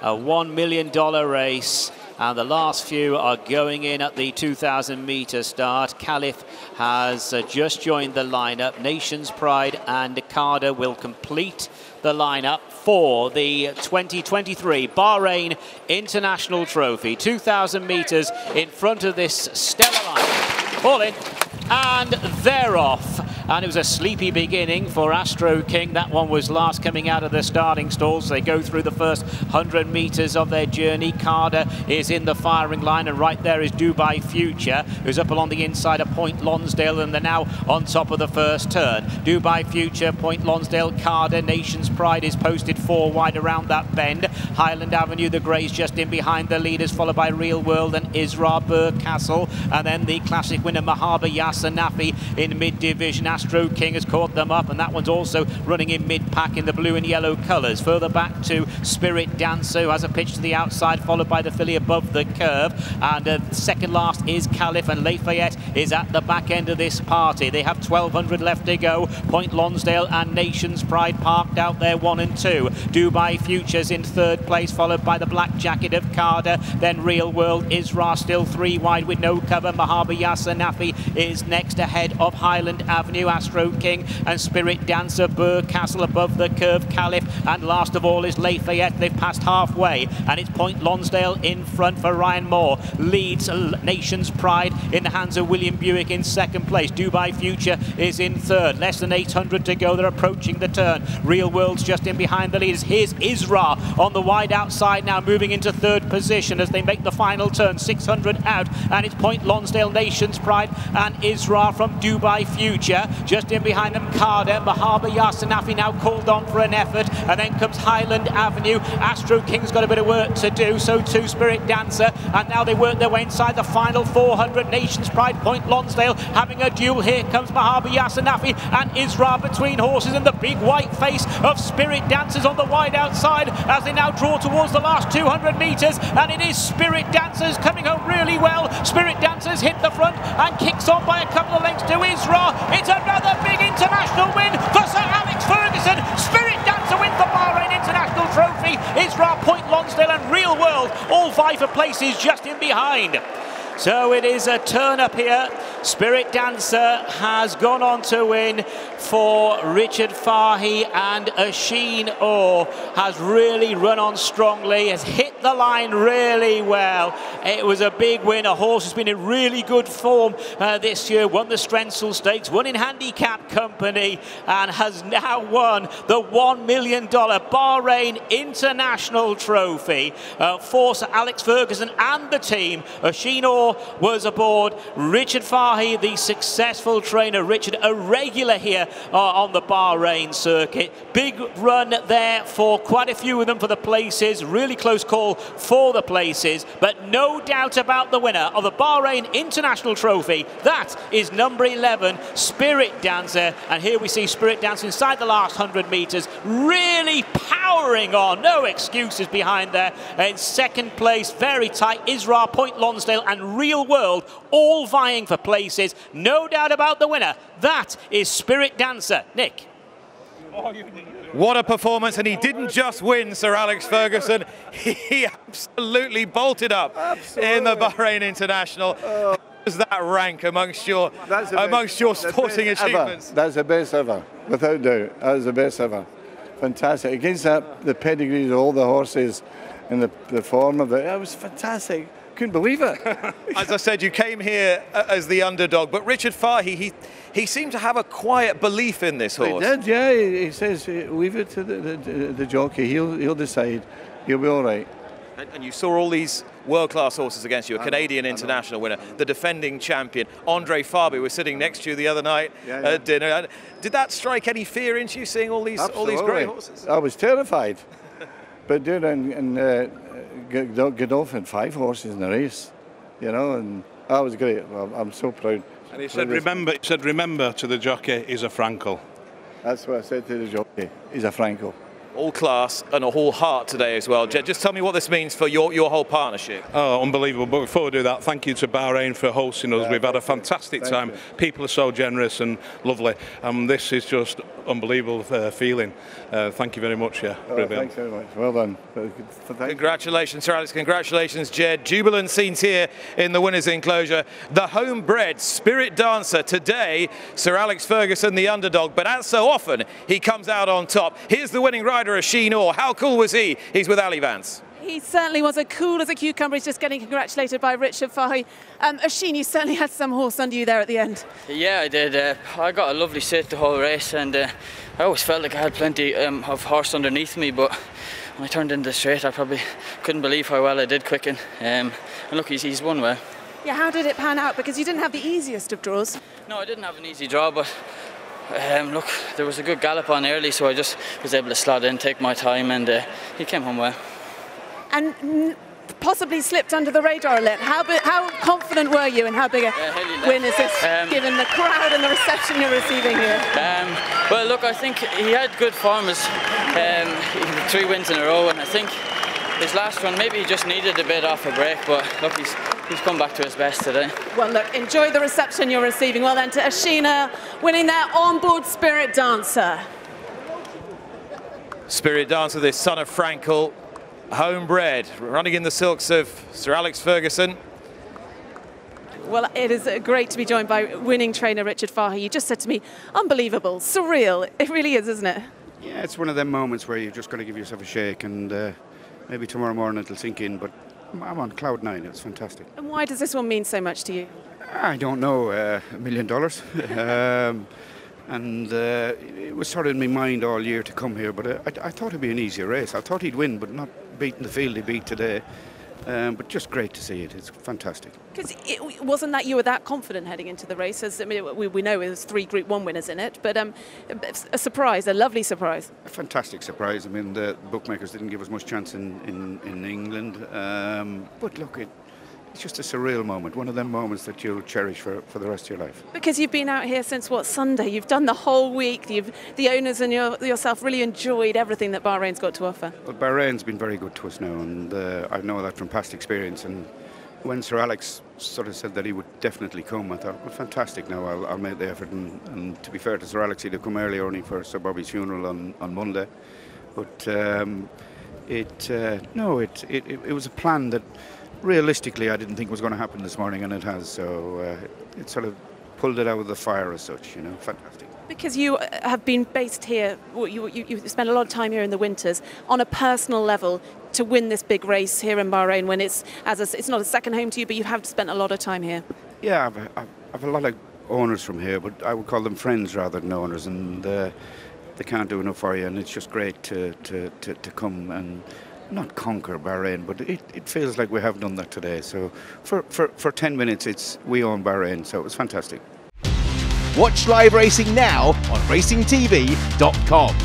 a $1 million race. And the last few are going in at the 2,000-meter start. Caliph has just joined the lineup. Nation's Pride and Carter will complete the lineup for the 2023 Bahrain International Trophy. 2,000 meters in front of this stellar line. All in, and they're off. And it was a sleepy beginning for Astro King. That one was last coming out of the starting stalls. They go through the first 100 meters of their journey. Carter is in the firing line, and right there is Dubai Future, who's up along the inside of Point Lonsdale, and they're now on top of the first turn. Dubai Future, Point Lonsdale, Carter, Nation's Pride is posted 4 wide around that bend. Highland Avenue, the Greys just in behind the leaders, followed by Real World and Isra Burkastle, and then the classic winner Mahaba Yasanafi in mid-division. Astro King has caught them up, and that one's also running in mid-pack in the blue and yellow colours. Further back to Spirit Dancer, who has a pitch to the outside, followed by the filly above the curve. And second last is Caliph, and Lafayette is at the back end of this party. They have 1,200 left to go. Point Lonsdale and Nation's Pride parked out there 1 and 2. Dubai Futures in third place, followed by the black jacket of Carter. Then Real World, Isra still 3 wide with no cover. Mahaba Yasanafi is next ahead of Highland Avenue. Astro King and Spirit Dancer, Burkastle above the curve, Caliph, and last of all is Lafayette. They've passed halfway, and it's Point Lonsdale in front for Ryan Moore. Leads Nation's Pride in the hands of William Buick in second place. Dubai Future is in third. Less than 800 to go. They're approaching the turn. Real World's just in behind the leaders. Here's Isra on the wide outside now, moving into third position as they make the final turn. 600 out, and it's Point Lonsdale, Nation's Pride, and Isra from Dubai Future. Just in behind them, Carter. Mahaba Yasanafi now called on for an effort, and then comes Highland Avenue. Astro King's got a bit of work to do, so too Spirit Dancer, and now they work their way inside the final 400. Nation's Pride, Point Lonsdale having a duel. Here comes Mahaba Yasanafi and Isra between horses, and the big white face of Spirit Dancers on the wide outside as they now draw towards the last 200 metres, and it is Spirit Dancers coming home really well. Spirit Dancers hit the front and kicks on by a couple of lengths to Isra. It's another big international win for Sir Alex Ferguson. Spirit Dancer win the Bahrain International Trophy. Isra, Point Lonsdale and Real World all vie for places just in behind. So it is a turn up here. Spirit Dancer has gone on to win for Richard Fahey, and Asheen Orr has really run on strongly, has hit the line really well. It was a big win. A horse has been in really good form this year, won the Strensel Stakes, won in handicap company, and has now won the $1 million Bahrain International Trophy for Sir Alex Ferguson and the team. Asheen Orr was aboard. Richard Fahey, the successful trainer. Richard, a regular here on the Bahrain circuit. Big run there for quite a few of them for the places. Really close call for the places, but no doubt about the winner of the Bahrain International Trophy. That is number 11, Spirit Dancer. And here we see Spirit Dancer inside the last 100 metres, really powering on. No excuses behind there. In second place, very tight, Isra, Point Lonsdale and Real World all vying for places. No doubt about the winner. That is Spirit Dancer. Nick. What a performance, and he didn't just win, Sir Alex Ferguson. He absolutely bolted up in the Bahrain International. How does that rank amongst your sporting achievements? That's the best ever, without doubt. That was the best ever. Fantastic. Against the pedigrees of all the horses and the form of it, it was fantastic. Couldn't believe it. As I said, you came here as the underdog, but Richard Fahey, he seemed to have a quiet belief in this horse. He did, yeah. He says, leave it to the jockey. He'll decide. He'll be all right. And you saw all these world-class horses against you, a Canadian international winner, the defending champion. Andre Fabi was sitting next to you the other night at dinner. Did that strike any fear into you, seeing all these great horses? I was terrified. But dude, Godolphin, 5 horses in the race, you know, and that was great. I'm so proud. And he said, remember to the jockey, he's a Frankel. That's what I said to the jockey. He's a Frankel. all class and a whole heart today as well. Jed, just tell me what this means for your whole partnership. Oh, unbelievable. But before we do that, thank you to Bahrain for hosting us. We've had a fantastic time. People are so generous and lovely. This is just unbelievable feeling. Thank you very much. Yeah, thanks very much. Well done. Congratulations, Sir Alex. Congratulations, Jed. Jubilant scenes here in the winners' enclosure. The homebred Spirit Dancer today, Sir Alex Ferguson, the underdog. But as so often, he comes out on top. Here's the winning rider, Oisin Orr. How cool was he? He's with Ali Vance. He certainly was as cool as a cucumber. He's just getting congratulated by Richard Fahey. Oisin, you certainly had some horse under you there at the end. Yeah, I did. I got a lovely sit the whole race, and I always felt like I had plenty of horse underneath me, but when I turned into the straight, I probably couldn't believe how well I did quicken. And look, he's won well. Yeah, how did it pan out? Because you didn't have the easiest of draws. No, I didn't have an easy draw, but look, there was a good gallop on early, so I just was able to slot in, take my time, and he came home well. And possibly slipped under the radar a little. How confident were you, and how big a win is this, given the crowd and the reception you're receiving here? Well, look, I think he had good form. He had 3 wins in a row, and I think his last one, maybe he just needed a bit off a break, but look, he's come back to his best today. Well, look, enjoy the reception you're receiving. Well then, to Oisin Orr, winning their onboard Spirit Dancer. Spirit Dancer, this son of Frankel, homebred, running in the silks of Sir Alex Ferguson. Well, it is great to be joined by winning trainer Richard Fahey. You just said to me, unbelievable, surreal. It really is, isn't it? Yeah, it's one of them moments where you're just going to give yourself a shake, and maybe tomorrow morning it'll sink in, but I'm on cloud 9. It's fantastic. And why does this one mean so much to you? I don't know, $1 million. And it was sort of in my mind all year to come here, but I thought it'd be an easier race. I thought he'd win, but not beating the field he beat today. But just great to see it. It's fantastic. Because it wasn't that you were that confident heading into the race. As I mean, we know there's 3 Group 1 winners in it, but a surprise, a lovely surprise. A fantastic surprise. I mean, the bookmakers didn't give us much chance in England. But look, it's just a surreal moment, one of them moments that you'll cherish for the rest of your life. Because you've been out here since, what, Sunday? You've done the whole week. The owners and yourself really enjoyed everything that Bahrain's got to offer. Well, Bahrain's been very good to us now, and I know that from past experience. And when Sir Alex sort of said that he would definitely come, I thought, well, fantastic, now I'll make the effort. And to be fair to Sir Alex, he'd have come early only for Sir Bobby's funeral on Monday. But it was a plan that realistically I didn't think was going to happen this morning, and it has. So it sort of pulled it out of the fire as such, you know. Fantastic. Because you have been based here, you spent a lot of time here in the winters on a personal level to win this big race here in Bahrain, when it's not a second home to you, but you have spent a lot of time here. Yeah, I've a lot of owners from here, but I would call them friends rather than owners, and they can't do enough for you, and it's just great to come and not conquer Bahrain, but it feels like we have done that today. So for 10 minutes, we own Bahrain, so it was fantastic. Watch live racing now on racingtv.com.